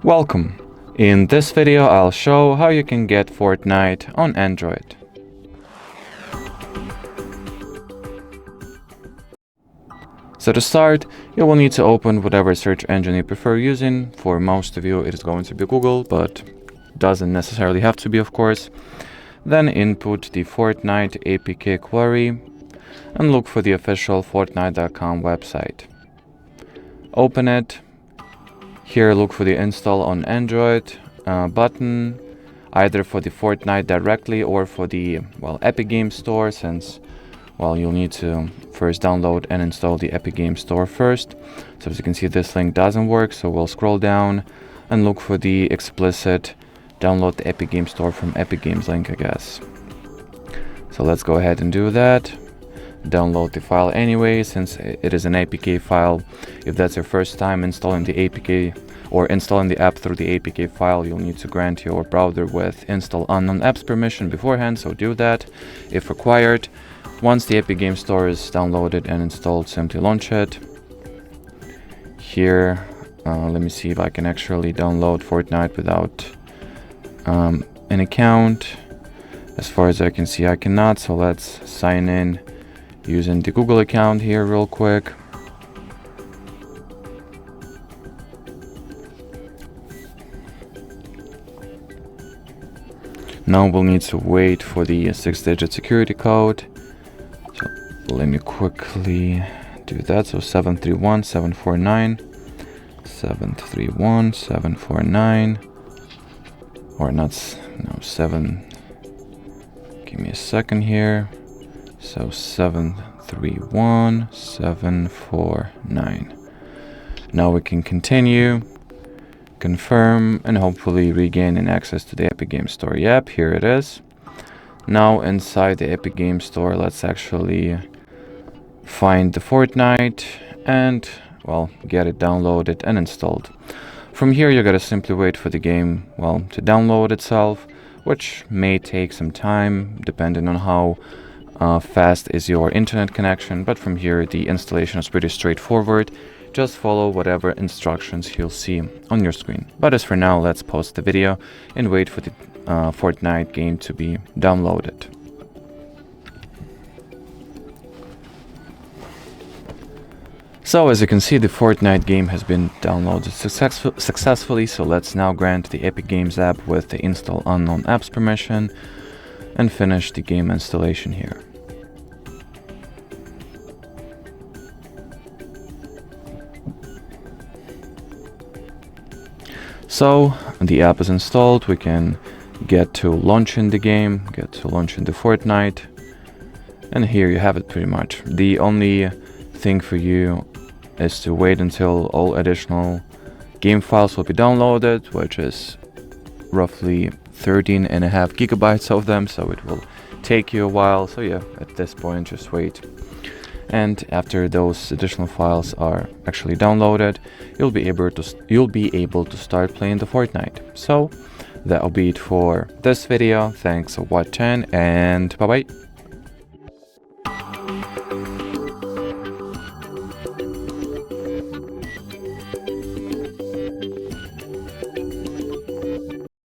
Welcome! In this video I'll show how you can get Fortnite on Android. So to start, you will need to open whatever search engine you prefer using. For most of you it is going to be Google, but doesn't necessarily have to be, of course. Then input the Fortnite APK query and look for the official Fortnite.com website. Open it. Here look for the install on Android button, either for the Fortnite directly or for the Epic Games Store, since you'll need to first download and install the Epic Games Store first. So as you can see, this link doesn't work, so we'll scroll down and look for the explicit download the Epic Games Store from Epic Games link, I guess. So let's go ahead and do that. Download the file anyway, since it is an APK file. If that's your first time installing the APK or installing the app through the APK file, you'll need to grant your browser with install unknown apps permission beforehand, so do that if required. Once the Epic Games Store is downloaded and installed, simply launch it. Here, let me see if I can actually download Fortnite without an account. As far as I can see, I cannot, so let's sign in using the Google account here real quick. Now we'll need to wait for the 6-digit security code. So let me quickly do that. So 731-749, 731-749, or not, no, 7, give me a second here. So 731-749. Now we can continue, confirm, and hopefully regain an access to the Epic Games Store. Yep, here it is. Now inside the Epic Games Store, let's actually find the Fortnite and, get it downloaded and installed. From here, you gotta simply wait for the game, to download itself, which may take some time, depending on how fast is your internet connection. But from here, the installation is pretty straightforward. Just follow whatever instructions you'll see on your screen. But as for now, let's pause the video and wait for the Fortnite game to be downloaded. So as you can see, the Fortnite game has been downloaded successfully. So let's now grant the Epic Games app with the install unknown apps permission and finish the game installation here. So the app is installed. We can get to launching the game, get to launching the Fortnite, and here you have it pretty much. The only thing for you is to wait until all additional game files will be downloaded, which is roughly 13.5 gigabytes of them, so it will take you a while. So yeah, at this point just wait, and after those additional files are actually downloaded, you'll be able to start playing the Fortnite. So that'll be it for this video. Thanks for watching, and bye bye.